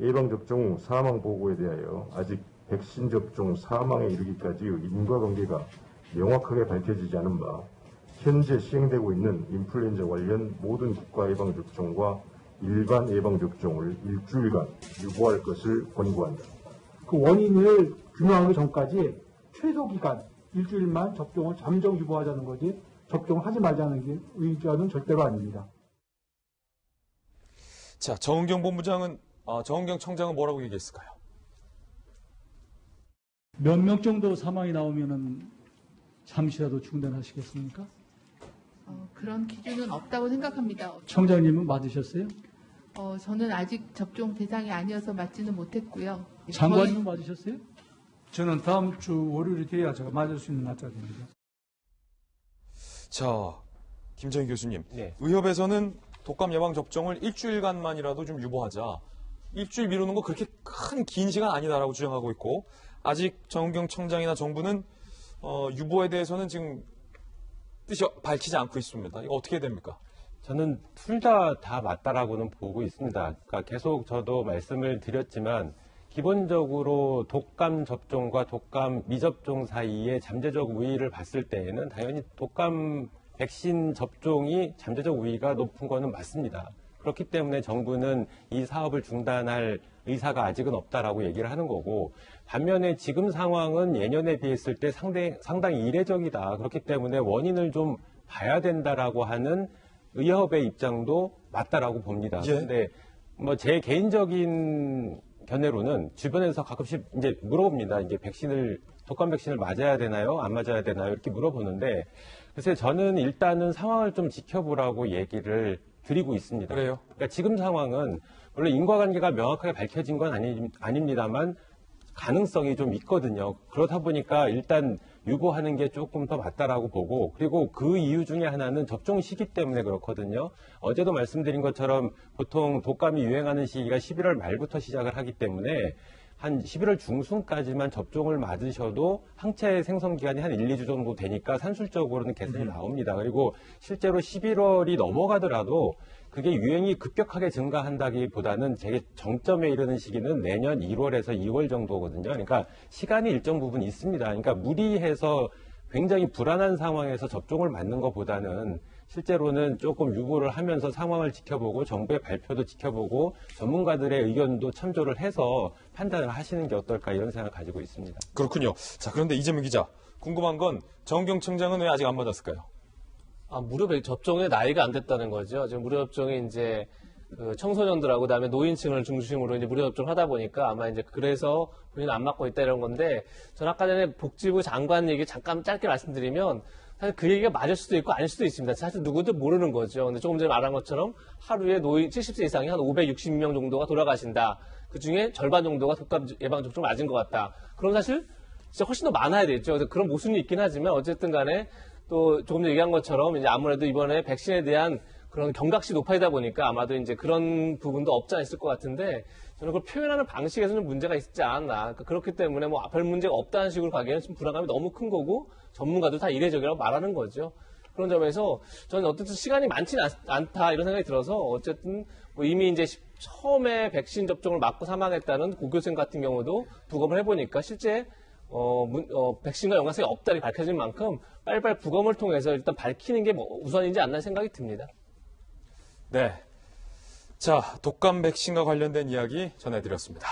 예방접종 후 사망 보고에 대하여 아직 백신 접종 사망에 이르기까지의 인과관계가 명확하게 밝혀지지 않은 바 현재 시행되고 있는 인플루엔자 관련 모든 국가 예방접종과 일반 예방접종을 일주일간 유보할 것을 권고한다. 그 원인을 규명하기 전까지 최소 기간 일주일만 접종을 잠정 유보하자는 거지 접종을 하지 말자는 게 의견은 절대로 아닙니다. 자, 정은경 청장은 뭐라고 얘기했을까요? 몇 명 정도 사망이 나오면은 잠시라도 중단하시겠습니까? 그런 기준은 없다고 생각합니다. 청장님은 맞으셨어요? 저는 아직 접종 대상이 아니어서 맞지는 못했고요. 장관님은 맞으셨어요? 저는 다음 주 월요일이 돼야 제가 맞을 수 있는 날짜입니다. 자, 김정인 교수님. 네. 의협에서는 독감 예방 접종을 일주일간만이라도 좀 유보하자. 일주일 미루는 거 그렇게 큰 긴 시간 아니다라고 주장하고 있고, 아직 정은경 청장이나 정부는 유보에 대해서는 지금 뜻이 밝히지 않고 있습니다. 이거 어떻게 됩니까? 저는 둘 다 맞다라고는 보고 있습니다. 그러니까 계속 저도 말씀을 드렸지만 기본적으로 독감 접종과 독감 미접종 사이의 잠재적 우위를 봤을 때에는 당연히 독감 백신 접종이 잠재적 우위가 높은 거는 맞습니다. 그렇기 때문에 정부는 이 사업을 중단할 의사가 아직은 없다라고 얘기를 하는 거고, 반면에 지금 상황은 예년에 비했을 때 상당히 이례적이다. 그렇기 때문에 원인을 좀 봐야 된다라고 하는 의협의 입장도 맞다라고 봅니다. 예. 그런데 뭐 제 개인적인 견해로는 주변에서 가끔씩 이제 물어봅니다. 이제 독감 백신을 맞아야 되나요? 안 맞아야 되나요? 이렇게 물어보는데, 글쎄 저는 일단은 상황을 좀 지켜보라고 얘기를 드리고 있습니다. 그래요? 그러니까 지금 상황은 물론 인과관계가 명확하게 밝혀진 건 아닙니다만 가능성이 좀 있거든요. 그러다 보니까 일단 유보하는 게 조금 더 맞다라고 보고, 그리고 그 이유 중에 하나는 접종 시기 때문에 그렇거든요. 어제도 말씀드린 것처럼 보통 독감이 유행하는 시기가 11월 말부터 시작을 하기 때문에 한 11월 중순까지만 접종을 맞으셔도 항체 생성 기간이 한 1, 2주 정도 되니까 산술적으로는 개선이 나옵니다. 그리고 실제로 11월이 넘어가더라도 그게 유행이 급격하게 증가한다기보다는 제게 정점에 이르는 시기는 내년 1월에서 2월 정도거든요. 그러니까 시간이 일정 부분 있습니다. 그러니까 무리해서 굉장히 불안한 상황에서 접종을 맞는 것보다는 실제로는 조금 유보를 하면서 상황을 지켜보고 정부의 발표도 지켜보고 전문가들의 의견도 참조를 해서 판단을 하시는 게 어떨까 이런 생각을 가지고 있습니다. 그렇군요. 자, 그런데 이재명 기자, 궁금한 건 정은경 청장은 왜 아직 안 맞았을까요? 무료 접종의 나이가 안 됐다는 거죠. 지금 무료 접종이 이제 청소년들하고 그다음에 노인층을 중심으로 이제 무료 접종을 하다 보니까 아마 이제 그래서 본인은 안 맞고 있다 이런 건데, 전 아까 전에 복지부 장관 얘기 잠깐 짧게 말씀드리면 사실 그 얘기가 맞을 수도 있고 아닐 수도 있습니다. 사실 누구도 모르는 거죠. 근데 조금 전에 말한 것처럼 하루에 노인 70세 이상이 한 560명 정도가 돌아가신다. 그 중에 절반 정도가 독감 예방 접종 맞은 것 같다. 그럼 사실 진짜 훨씬 더 많아야 되겠죠. 그래서 그런 모순이 있긴 하지만 어쨌든 간에 또 조금 전에 얘기한 것처럼 이제 아무래도 이번에 백신에 대한 그런 경각심이 높아지다 보니까 아마도 이제 그런 부분도 없지 않아 있을 것 같은데, 저는 그걸 표현하는 방식에서는 문제가 있지 않았나. 그러니까 그렇기 때문에 뭐 별 문제가 없다는 식으로 가기에는 좀 불안감이 너무 큰 거고, 전문가도 다 이례적이라고 말하는 거죠. 그런 점에서 저는 어쨌든 시간이 많지는 않다 이런 생각이 들어서, 어쨌든 뭐 이미 이제 처음에 백신 접종을 맞고 사망했다는 고교생 같은 경우도 부검을 해보니까 실제 백신과 연관성이 없다고 밝혀진 만큼 빨리빨리 부검을 통해서 일단 밝히는 게 우선이지 않나 생각이 듭니다. 네. 자, 독감 백신과 관련된 이야기 전해드렸습니다.